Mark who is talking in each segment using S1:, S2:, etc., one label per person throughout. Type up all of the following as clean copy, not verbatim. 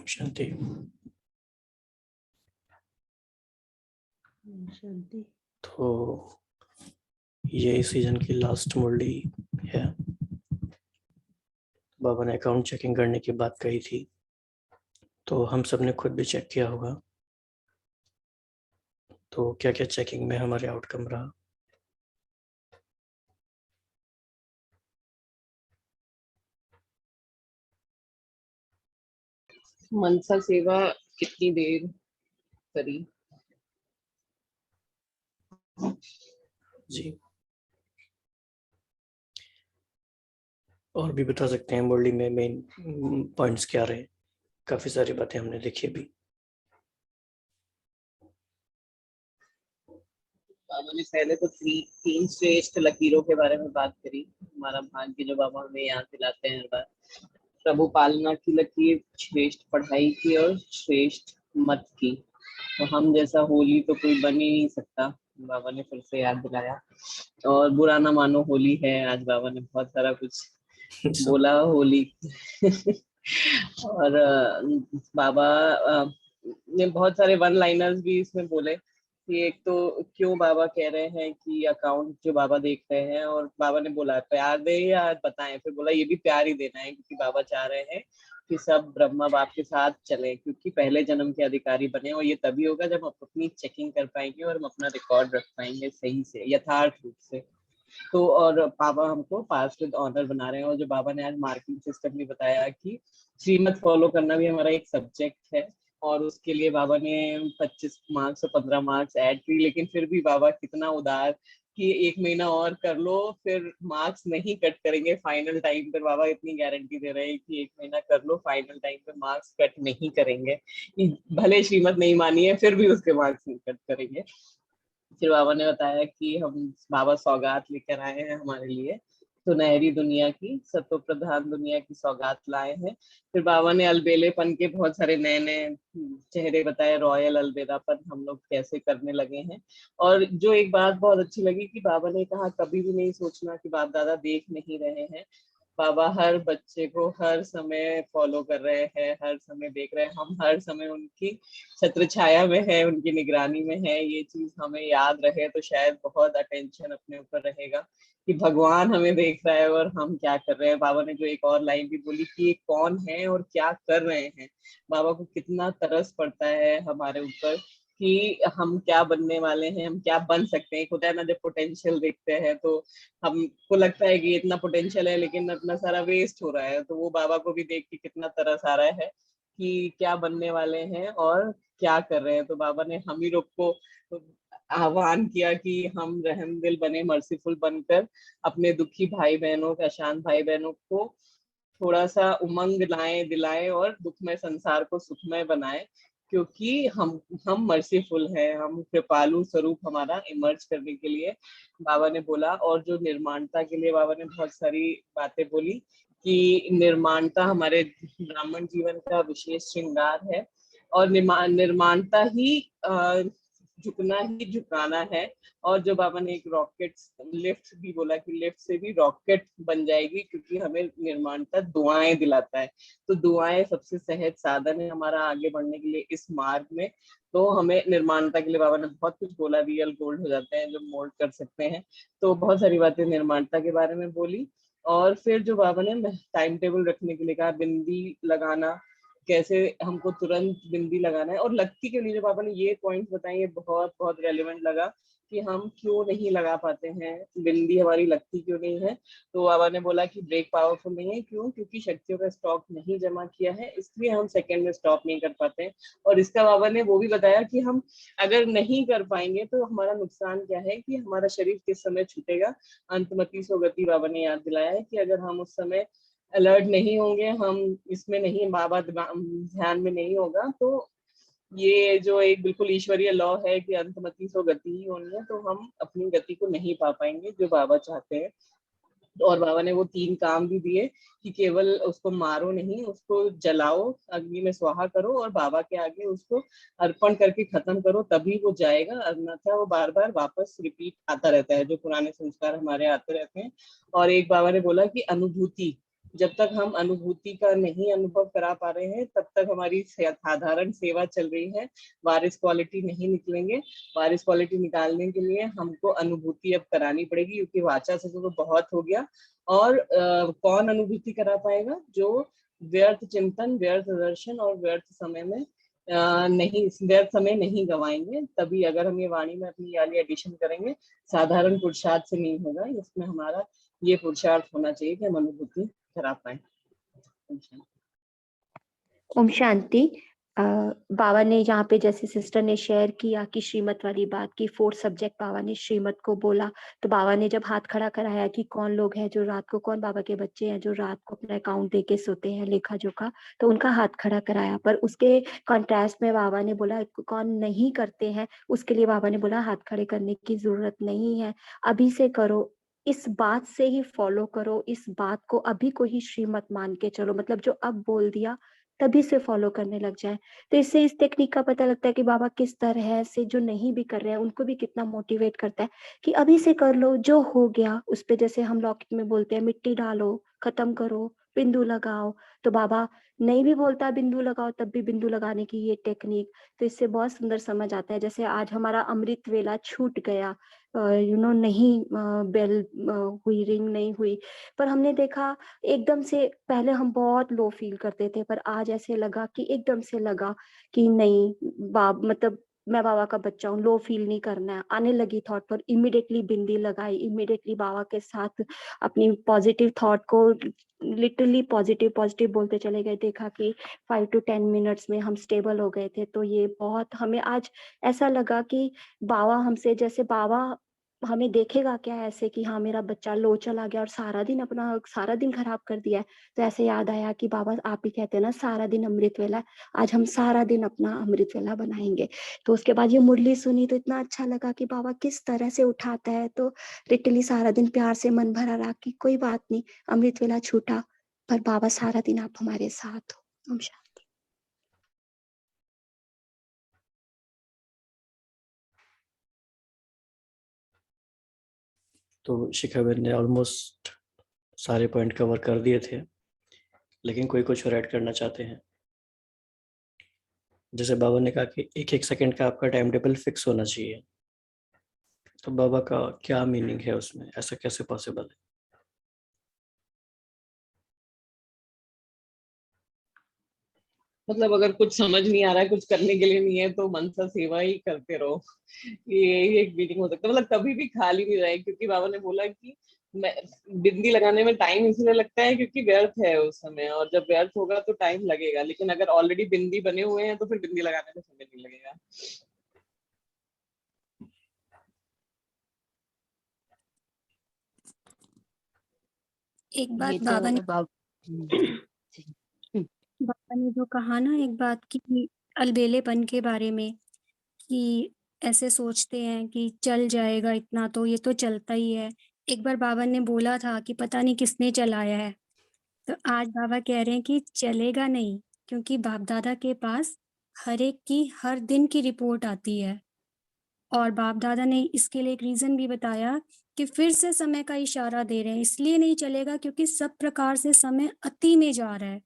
S1: ओम शांति।
S2: शांति।
S1: तो ये इस सीजन की लास्ट मुरली है। बाबा ने अकाउंट चेकिंग करने की बात कही थी, तो हम सब ने खुद भी चेक किया होगा। तो क्या क्या चेकिंग में हमारे आउटकम रहा।
S2: मनसा सेवा कितनी देर करी?
S1: जी, और भी बता सकते हैं मुरली में मेन पॉइंट्स क्या रहे। काफी सारी बातें हमने देखी अभी।
S2: बाबा ने पहले तो तीन श्रेष्ठ लकीरों के बारे में बात करी। हमारा भाग्य जो बाबा हमें याद दिलाते हैं हर बार। प्रभु पालना की लकीर, श्रेष्ठ पढ़ाई की और श्रेष्ठ मत की। तो हम जैसा होली तो कोई बन ही नहीं सकता, बाबा ने फिर से याद दिलाया। और बुरा ना मानो होली है, आज बाबा ने बहुत सारा कुछ बोला होली और बाबा ने बहुत सारे वन लाइनर्स भी इसमें बोले कि एक तो क्यों बाबा कह रहे हैं कि अकाउंट जो बाबा देख रहे हैं, और बाबा ने बोला प्यार दे या बताएं, फिर बोला ये भी प्यार ही देना है क्योंकि बाबा चाह रहे हैं कि सब ब्रह्मा बाप के साथ चले, क्योंकि पहले जन्म के अधिकारी बने। और ये तभी होगा जब हम अपनी चेकिंग कर पाएंगे और हम अपना रिकॉर्ड रख पाएंगे सही से, यथार्थ रूप से। तो और बाबा हमको पास विद ऑनर बना रहे हैं। और जो बाबा ने आज मार्किंग सिस्टम भी बताया कि श्रीमत फॉलो करना भी हमारा एक सब्जेक्ट है, और उसके लिए बाबा ने 25 मार्क्स और 15 मार्क्स ऐड की। लेकिन फिर भी बाबा कितना उदार कि 1 महीना और कर लो, फिर मार्क्स नहीं कट करेंगे फाइनल टाइम पर। बाबा इतनी गारंटी दे रहे हैं कि 1 महीना कर लो, फाइनल टाइम पर मार्क्स कट नहीं करेंगे। भले श्रीमत नहीं मानी है फिर भी उसके मार्क्स नहीं कट करेंगे। फिर बाबा ने बताया कि हम बाबा सौगात लेकर आए हैं हमारे लिए, सुनहरी दुनिया की, सत्व प्रधान दुनिया की सौगात लाए हैं। फिर बाबा ने अलबेलेपन के बहुत सारे नए नए चेहरे बताए, रॉयल अलबेलापन हम लोग कैसे करने लगे हैं। और जो एक बात बहुत अच्छी लगी कि बाबा ने कहा कभी भी नहीं सोचना कि बाप दादा देख नहीं रहे हैं। बाबा हर बच्चे को हर समय फॉलो कर रहे हैं, हर समय देख रहे हैं, हम हर समय उनकी छत्र छाया में है, उनकी निगरानी में है। ये चीज हमें याद रहे तो शायद बहुत अटेंशन अपने ऊपर रहेगा कि भगवान हमें देख रहा है और हम क्या कर रहे हैं। बाबा ने जो एक और लाइन भी बोली कि ये कौन है और क्या कर रहे हैं। बाबा को कितना तरस पड़ता है हमारे ऊपर कि हम क्या बनने वाले हैं, हम क्या बन सकते हैं। खुदा ना जब पोटेंशियल देखते हैं तो हमको लगता है कि इतना पोटेंशियल है लेकिन अपना सारा वेस्ट हो रहा है। तो वो बाबा को भी देख के कितना तरस आ रहा है कि क्या बनने वाले हैं और क्या कर रहे हैं। तो बाबा ने हम ही लोग को आह्वान किया कि हम रहम दिल बने, मर्सीफुल बनकर अपने दुखी भाई बहनों, अशांत भाई बहनों को थोड़ा सा उमंग लाएं, दिलाएं और दुखमय संसार को सुखमय बनाएं, क्योंकि हम मर्सीफुल हैं, हम कृपालु स्वरूप हमारा इमर्ज करने के लिए बाबा ने बोला। और जो निर्माणता के लिए बाबा ने बहुत सारी बातें बोली कि निर्माणता हमारे ब्राह्मण जीवन का विशेष श्रृंगार है, और निर्माणता ही झुकना ही झुकाना है। और जो बाबा ने एक रॉकेट लिफ्ट भी बोला कि लिफ्ट से भी रॉकेट बन जाएगी, क्योंकि हमें निर्माणता दुआएं दिलाता है। तो दुआएं सबसे सहज साधन है हमारा आगे बढ़ने के लिए इस मार्ग में। तो हमें निर्माणता के लिए बाबा ने बहुत कुछ बोला, रियल गोल्ड हो जाते हैं जो मोल्ड कर सकते हैं। तो बहुत सारी बातें निर्माणता के बारे में बोली। और फिर जो बाबा ने टाइम टेबल रखने के लिए कहा, बिंदी लगाना, कैसे हमको तुरंत बिंदी लगाना है। और लक्की के लिए जो बाबा ने ये पॉइंट बताए, ये बहुत बहुत रेलिवेंट लगा कि हम क्यों नहीं लगा पाते हैं बिंदी, हमारी लगती क्यों नहीं है। तो बाबा ने बोला कि ब्रेक पावरफुल नहीं है, क्यों? क्योंकि शक्तियों का स्टॉक नहीं जमा किया है, इसलिए हम सेकंड में स्टॉप नहीं कर पाते हैं। और इसका बाबा ने वो भी बताया कि हम अगर नहीं कर पाएंगे तो हमारा नुकसान क्या है, कि हमारा शरीर किस समय छूटेगा, अंतमति सो गति। बाबा ने याद दिलाया है कि अगर हम उस समय अलर्ट नहीं होंगे, हम इसमें नहीं, बाबा ध्यान में नहीं होगा, तो ये जो एक बिल्कुल ईश्वरीय लॉ है कि अंतमति सो गति ही होनी है, तो हम अपनी गति को नहीं पा पाएंगे जो बाबा चाहते हैं। और बाबा ने वो 3 काम भी दिए कि केवल उसको मारो नहीं, उसको जलाओ, अग्नि में स्वाहा करो और बाबा के आगे उसको अर्पण करके खत्म करो, तभी वो जाएगा। अन्यथा वो बार बार वापस रिपीट आता रहता है, जो पुराने संस्कार हमारे आते रहते हैं। और एक बाबा ने बोला कि अनुभूति, जब तक हम अनुभूति का नहीं अनुभव करा पा रहे हैं तब तक हमारी साधारण सेवा चल रही है, वारिस क्वालिटी नहीं निकलेंगे। वारिस क्वालिटी निकालने के लिए हमको अनुभूति अब करानी पड़ेगी, क्योंकि वाचा से तो बहुत हो गया। और कौन अनुभूति करा पाएगा? जो व्यर्थ चिंतन, व्यर्थ दर्शन और व्यर्थ समय में नहीं, व्यर्थ समय नहीं गवाएंगे। तभी अगर हम ये वाणी में अपनी वाली एडिशन करेंगे, साधारण पुरुषार्थ से नहीं होगा, इसमें हमारा ये पुरुषार्थ होना चाहिए कि हम अनुभूति करा पाए।
S3: ओम शांति। बाबा ने यहाँ पे जैसे सिस्टर ने शेयर किया कि श्रीमत वाली बात की, 4 सब्जेक्ट बाबा ने श्रीमत को बोला, तो बाबा ने जब हाथ खड़ा कराया कि कौन लोग हैं जो रात को, कौन बाबा के बच्चे हैं जो रात को अपना अकाउंट देके सोते हैं लेखा जोखा, तो उनका हाथ खड़ा कराया। पर उसके कॉन्ट्रास्ट में बाबा ने बोला कौन नहीं करते हैं, उसके लिए बाबा ने बोला हाथ खड़े करने की जरूरत नहीं है, अभी से करो, इस बात से ही फॉलो करो, इस बात को अभी को ही श्रीमत मान के चलो, मतलब जो अब बोल दिया तभी से फॉलो करने लग जाए। तो इससे इस टेक्निक का पता लगता है कि बाबा किस तरह से जो नहीं भी कर रहे हैं उनको भी कितना मोटिवेट करता है कि अभी से कर लो, जो हो गया उस पे, जैसे हम लौकिक में बोलते हैं मिट्टी डालो, खत्म करो, बिंदु लगाओ, तो बाबा नहीं भी बोलता बिंदु लगाओ तब भी बिंदु लगाने की ये टेक्निक, तो इससे बहुत सुंदर समझ आता है। जैसे आज हमारा अमृत वेला छूट गया, नहीं बेल हुई, रिंग नहीं हुई, पर हमने देखा एकदम से, पहले हम बहुत लो फील करते थे पर आज ऐसे लगा कि एकदम से लगा कि नहीं, मतलब मैं बाबा का बच्चा हूँ, लो फील नहीं करना है, आने लगी थॉट पर इमिडिएटली बिंदी लगाई, इमिडिएटली बाबा के साथ अपनी पॉजिटिव थॉट को लिटरली पॉजिटिव पॉजिटिव बोलते चले गए। देखा कि 5 to 10 मिनट्स में हम स्टेबल हो गए थे। तो ये बहुत हमें आज ऐसा लगा कि बाबा हमसे, जैसे बाबा हमें देखेगा क्या ऐसे कि हाँ मेरा बच्चा लो चला गया और सारा दिन खराब कर दिया है, तो ऐसे याद आया कि बाबा आप ही कहते हैं ना सारा दिन अमृत वेला, आज हम सारा दिन अपना अमृत वेला बनाएंगे। तो उसके बाद ये मुरली सुनी तो इतना अच्छा लगा कि बाबा किस तरह से उठाता है। तो लिटरली सारा दिन प्यार से मन भरा रहा कि कोई बात नहीं, अमृत वेला छूटा पर बाबा सारा दिन आप हमारे साथ हो। ओम शांति।
S1: तो शिखा बहन ने ऑलमोस्ट सारे पॉइंट कवर कर दिए थे, लेकिन कोई कुछ और ऐड करना चाहते हैं? जैसे बाबा ने कहा कि एक एक सेकंड का आपका टाइम टेबल फिक्स होना चाहिए, तो बाबा का क्या मीनिंग है उसमें, ऐसा कैसे पॉसिबल है?
S2: मतलब अगर कुछ समझ नहीं आ रहा है, कुछ करने के लिए नहीं है, तो मनसा सेवा ही करते रहो। ये एक मीटिंग हो सकता है, मतलब कभी भी खाली नहीं रहे, क्योंकि बाबा ने बोला कि मैं बिंदी लगाने में टाइम इसलिए लगता है क्योंकि व्यर्थ है उस समय, और जब व्यर्थ होगा तो टाइम लगेगा, लेकिन अगर ऑलरेडी बिंदी बने हुए हैं तो फिर बिंदी लगाने में समय नहीं लगेगा।
S3: एक बात
S4: ये तो
S3: बाबा ने
S4: जी।
S3: बाबा ने जो कहा ना एक बात की अलबेलेपन के बारे में, कि ऐसे सोचते हैं कि चल जाएगा इतना, तो ये तो चलता ही है। एक बार बाबा ने बोला था कि पता नहीं किसने चलाया है, तो आज बाबा कह रहे हैं कि चलेगा नहीं, क्योंकि बाप दादा के पास हर एक की हर दिन की रिपोर्ट आती है। और बाप दादा ने इसके लिए एक रीजन भी बताया कि फिर से समय का इशारा दे रहे हैं, इसलिए नहीं चलेगा क्योंकि सब प्रकार से समय अति में जा रहा है।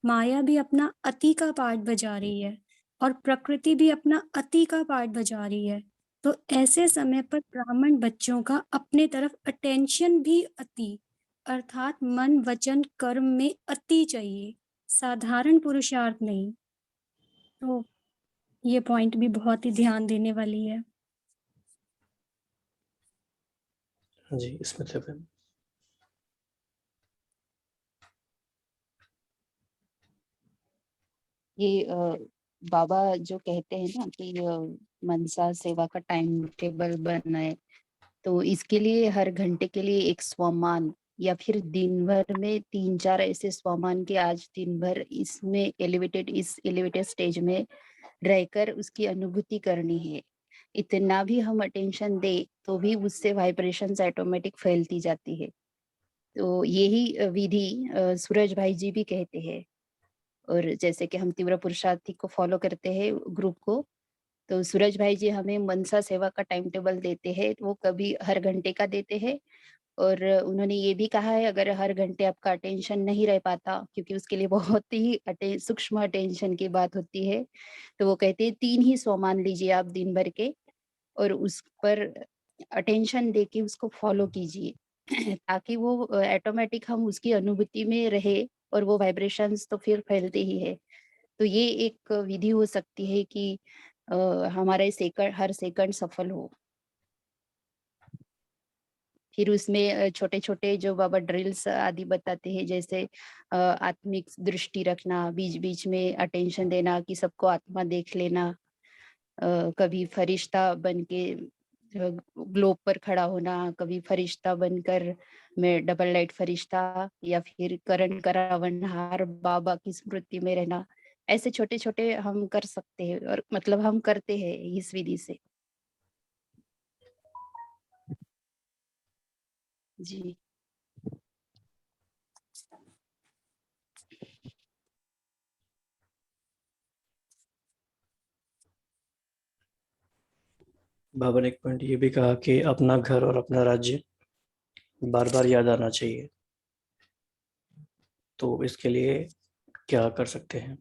S3: माया भी अपना अति का पार्ट बजा रही है और प्रकृति भी अपना अति का पार्ट बजा रही है। तो ऐसे समय पर ब्राह्मण बच्चों का अपने तरफ अटेंशन भी अति, अर्थात मन वचन कर्म में अति चाहिए, साधारण पुरुषार्थ नहीं। तो ये पॉइंट भी बहुत ही ध्यान देने वाली है।
S1: जी, स्मिता बहन।
S4: ये बाबा जो कहते हैं ना कि मनसा सेवा का टाइम टेबल बनाए, तो इसके लिए हर घंटे के लिए एक स्वमान, या फिर दिन भर में 3-4 ऐसे स्वमान के आज दिन भर इस एलिवेटेड स्टेज में रहकर उसकी अनुभूति करनी है। इतना भी हम अटेंशन दे तो भी उससे वाइब्रेशंस ऑटोमेटिक फैलती जाती है। तो यही विधि सूरज भाई जी भी कहते हैं। और जैसे कि हम तीव्र पुरुषार्थी को फॉलो करते हैं ग्रुप को, तो सूरज भाई जी हमें मनसा सेवा का टाइम टेबल देते हैं। वो कभी हर घंटे का देते हैं और उन्होंने ये भी कहा है अगर हर घंटे आपका अटेंशन नहीं रह पाता, क्योंकि उसके लिए बहुत ही सूक्ष्म अटेंशन की बात होती है, तो वो कहते हैं 3 ही सौ मान लीजिए आप दिन भर के, और उस पर अटेंशन देके उसको फॉलो कीजिए ताकि वो ऑटोमेटिक हम उसकी अनुभूति में रहे, और वो वाइब्रेशंस तो फिर फैलते ही है। तो ये एक विधि हो सकती है कि हमारे हर सेकंड सफल हो। फिर उसमें छोटे-छोटे जो बाबा ड्रिल्स आदि बताते हैं, जैसे आत्मिक दृष्टि रखना, बीच-बीच में अटेंशन देना कि सबको आत्मा देख लेना, कभी फरिश्ता बन के ग्लोब पर खड़ा होना, कभी फरिश्ता बनकर मैं डबल लाइट फरिश्ता, या फिर करण करावनहार बाबा की स्मृति में रहना। ऐसे छोटे-छोटे हम कर सकते हैं, और मतलब हम करते हैं इस विधि से। जी।
S1: बाबा ने एक पॉइंट ये भी कहा कि अपना घर और अपना राज्य बार बार याद आना चाहिए, तो इसके लिए क्या कर सकते हैं?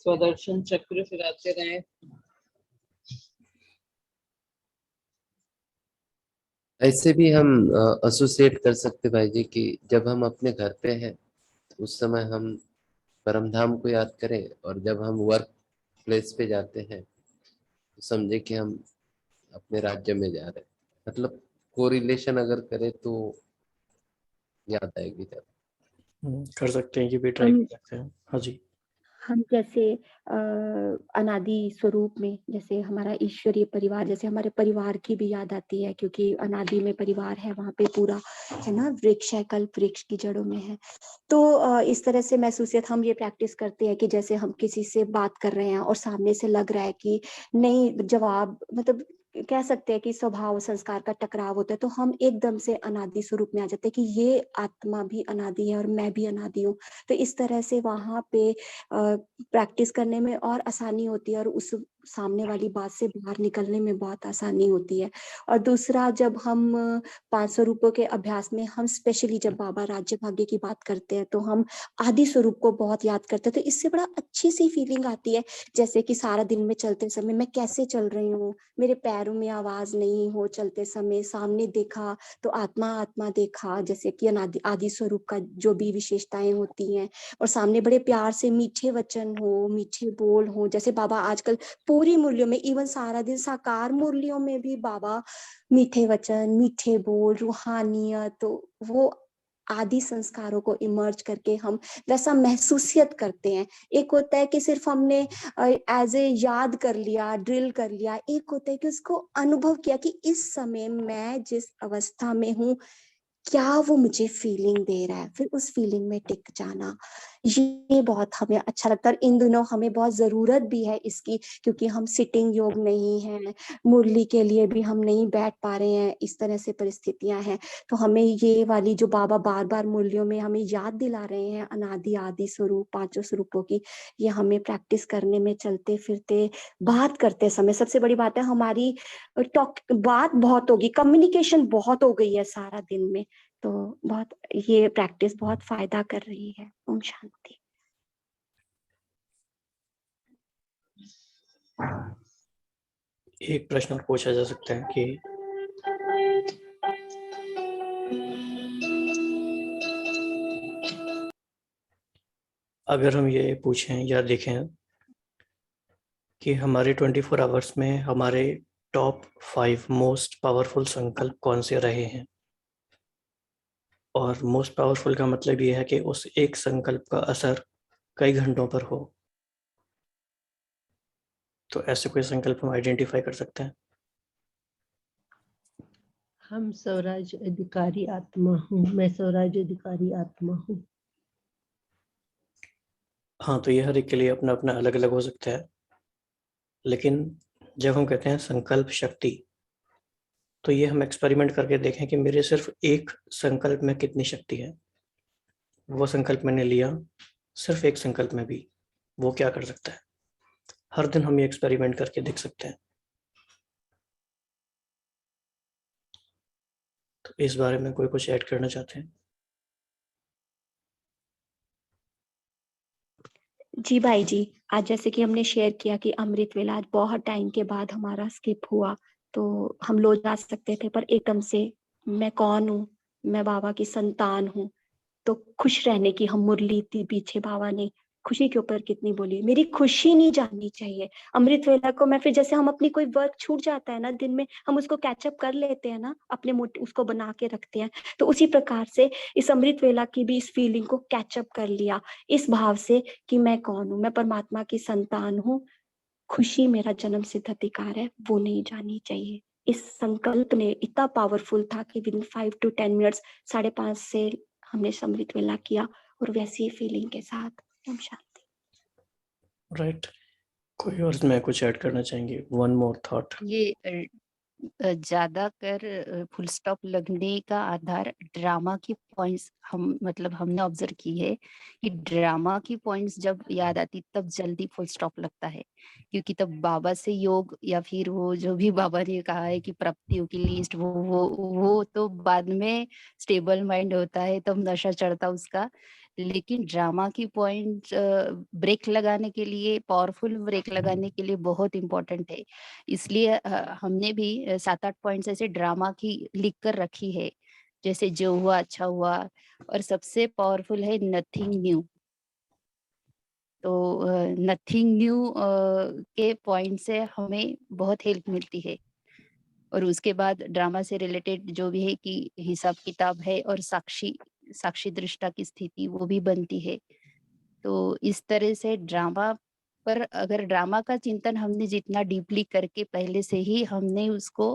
S2: स्वदर्शन चक्र फिराते रहे।
S5: ऐसे भी हम एसोसिएट कर सकते भाई जी कि जब हम अपने घर पे हैं उस समय हम परमधाम को याद करें, और जब हम वर्क प्लेस पे जाते हैं तो समझे कि हम अपने राज्य में जा रहे हैं। मतलब कोरिलेशन अगर करें तो याद आएगी ज्यादा।
S1: कर सकते हैं, ये भी ट्राई
S3: हम
S1: कर सकते हैं। हाँ जी।
S3: हम जैसे अनादि स्वरूप में, जैसे हमारा ईश्वरीय परिवार, जैसे हमारे परिवार की भी याद आती है, क्योंकि अनादि में परिवार है, वहाँ पे पूरा है ना, वृक्ष है, कल्प वृक्ष की जड़ों में है। तो इस तरह से महसूसियत हम ये प्रैक्टिस करते हैं कि जैसे हम किसी से बात कर रहे हैं और सामने से लग रहा है कि नहीं जवाब, मतलब कह सकते हैं कि स्वभाव संस्कार का टकराव होता है, तो हम एकदम से अनादि स्वरूप में आ जाते हैं कि ये आत्मा भी अनादि है और मैं भी अनादि हूँ। तो इस तरह से वहां पे प्रैक्टिस करने में और आसानी होती है, और उस सामने वाली बात से बाहर निकलने में बहुत आसानी होती है। और दूसरा, जब हम 5 स्वरूपों के अभ्यास में हम स्पेशली जब बाबा राज्य भाग्य की बात करते हैं तो हम आदि स्वरूप को बहुत याद करते हैं, तो इससे बड़ा अच्छी सी फीलिंग आती है, जैसे कि सारा दिन में चलते समय मैं कैसे चल रही हूँ, मेरे पैरों में आवाज नहीं हो चलते समय, सामने देखा तो आत्मा आत्मा देखा, जैसे कि अनादि आदि स्वरूप का जो भी विशेषताएं होती हैं, और सामने बड़े प्यार से मीठे वचन हो, मीठे बोल हो, जैसे बाबा आजकल पूरी मुरलियों में, इवन सारा दिन साकार मुरलियों में भी बाबा मीठे वचन, मीठे बोल, रूहानियत, तो वो आदि संस्कारों को इमर्ज करके हम वैसा महसूसियत करते हैं। एक होता है कि सिर्फ हमने एज ए याद कर लिया, ड्रिल कर लिया, एक होता है कि उसको अनुभव किया कि इस समय मैं जिस अवस्था में हूँ क्या वो मुझे फीलिंग दे रहा है, फिर उस फीलिंग में टिक जाना, ये बहुत हमें अच्छा लगता है। और इन दिनों हमें बहुत जरूरत भी है इसकी, क्योंकि हम सिटिंग योग नहीं है, मुरली के लिए भी हम नहीं बैठ पा रहे हैं, इस तरह से परिस्थितियां हैं। तो हमें ये वाली जो बाबा बार बार मुरलियों में हमें याद दिला रहे हैं अनादि आदि स्वरूप, 5 स्वरूपों की, ये हमें प्रैक्टिस करने में, चलते फिरते बात करते समय, सबसे बड़ी बात है हमारी बात बहुत होगी, कम्युनिकेशन बहुत हो गई है सारा दिन में, तो बहुत ये प्रैक्टिस बहुत फायदा कर रही है। ओम शांति।
S1: एक प्रश्न और पूछा जा सकता है कि अगर हम ये पूछें या देखें कि हमारे 24 आवर्स में हमारे टॉप 5 मोस्ट पावरफुल संकल्प कौन से रहे हैं, और मोस्ट पावरफुल का मतलब ये है कि उस एक संकल्प का असर कई घंटों पर हो, तो ऐसे कोई संकल्प हम आइडेंटिफाई कर सकते हैं?
S6: हम स्वराज अधिकारी आत्मा हूँ, मैं स्वराज अधिकारी आत्मा हूँ।
S1: हाँ, तो ये हर एक के लिए अपना अपना अलग अलग हो सकता है, लेकिन जब हम कहते हैं संकल्प शक्ति, तो ये हम एक्सपेरिमेंट करके देखें कि मेरे सिर्फ एक संकल्प में कितनी शक्ति है। वो संकल्प मैंने लिया, सिर्फ एक संकल्प में भी वो क्या कर सकता है। हर दिन हम ये एक्सपेरिमेंट करके देख सकते हैं। इस बारे में कोई कुछ ऐड करना चाहते हैं?
S3: जी भाई जी, आज जैसे कि हमने शेयर किया कि अमृत वेला आज बहुत टाइम के बाद हमारा स्किप हुआ, तो हम लोग जा सकते थे, पर एकदम से मैं कौन हूँ, मैं बाबा की संतान हूँ, तो खुश रहने की हम मुरली थी पीछे। बाबा ने खुशी के ऊपर कितनी बोली, मेरी खुशी नहीं जाननी चाहिए। अमृत वेला को मैं फिर, जैसे हम अपनी कोई वर्क छूट जाता है ना दिन में, हम उसको कैचअप कर लेते हैं ना, अपने उसको बना के रखते हैं, तो उसी प्रकार से इस अमृत वेला की भी इस फीलिंग को कैचअप कर लिया, इस भाव से कि मैं कौन हूँ, मैं परमात्मा की संतान हूँ, खुशी मेरा जन्म सिद्ध अधिकार है, वो नहीं जाननी चाहिए। इस संकल्प ने इतना पावरफुल था कि विद 5 to 10 मिनट्स 5:30 से हमने अमृत वेला किया, और वैसी फीलिंग के साथ। ओम शांति।
S1: राइट, कोई और इसमें कुछ ऐड करना चाहेंगे? One more thought.
S4: ये ज्यादा कर फुल स्टॉप लगने का आधार ड्रामा की पॉइंट्स हमने ऑब्जर्व की है कि ड्रामा की पॉइंट्स जब याद आती तब जल्दी फुल स्टॉप लगता है, क्योंकि तब बाबा से योग या फिर वो जो भी बाबा ने कहा है कि प्राप्तियों की लिस्ट, वो तो बाद में स्टेबल माइंड होता है तब नशा चढ़ता उसका। लेकिन ड्रामा की पॉइंट ब्रेक लगाने के लिए, पावरफुल ब्रेक लगाने के लिए बहुत इम्पोर्टेंट है। इसलिए हमने भी 7-8 पॉइंट्स ऐसे ड्रामा की लिख कर रखी है, जैसे जो हुआ अच्छा हुआ, और सबसे पावरफुल है नथिंग न्यू। तो नथिंग न्यू के पॉइंट से हमें बहुत हेल्प मिलती है। और उसके बाद ड्रामा से रिलेटेड जो भी है कि हिसाब किताब है, और साक्षी दृष्टा की स्थिति वो भी बनती है। तो इस तरह से ड्रामा पर, अगर ड्रामा का चिंतन हमने जितना डीपली करके पहले से ही हमने उसको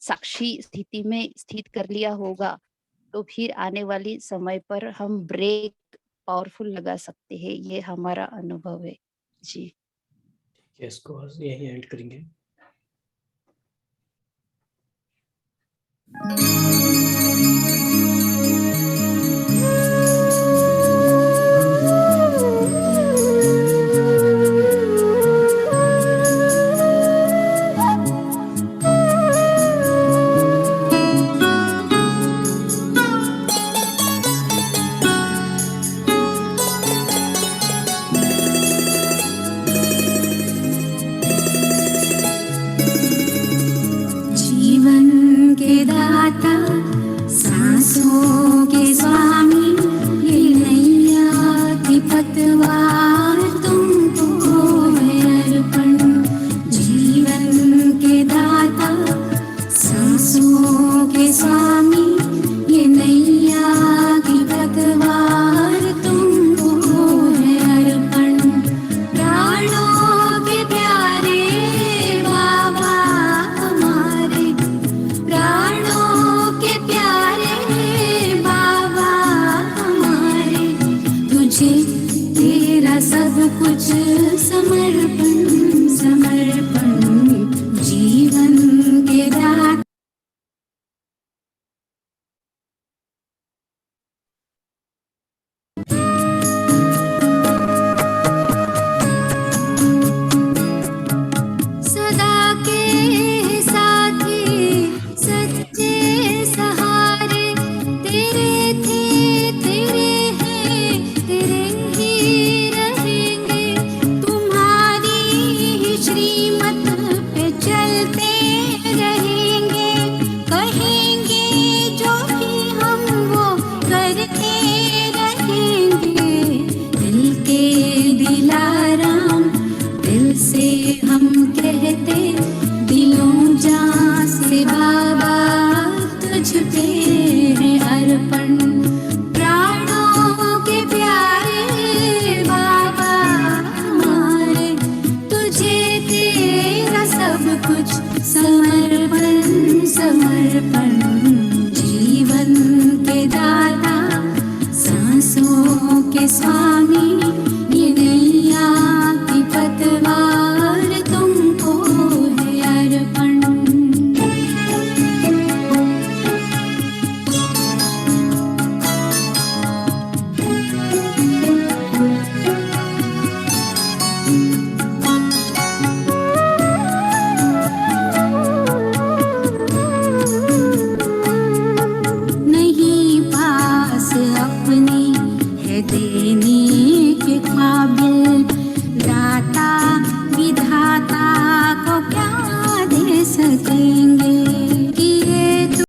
S4: साक्षी स्थिति में स्थित कर लिया होगा, तो फिर आने वाली समय पर हम ब्रेक पावरफुल लगा सकते हैं। ये हमारा अनुभव है जी।
S1: इसको यही एंड करेंगे।
S7: जीवन के दाता, सांसों के स्वामी, ये नैया की पतवार तुमको है अर्पण। जीवन के दाता, सांसों के स्वामी, ये नैया की पतवार तुमको है अर्पण। प्राणों के प्यारे बाबा हमारे, प्राणों के प्यारे बाबा हमारे, तुझे तेरा सब कुछ समर्पण समर्पण। जीवन के दाता, सदा के साथी, सच्चे सहारे, तेरे थे तेरे हैं, तेरे ही रहेंगे। तुम्हारी ही श्रीमत पे चलते रहेंगे, कहेंगे जो भी हम वो करते रहेंगे। दिल के दिलाराम, दिल से हम कहते, दिलों जान से बाबा तुझ पे है अर्पण। प्राणों के प्यारे बाबा हमारे, तुझे तेरा सब कुछ समर्पण समर्पण।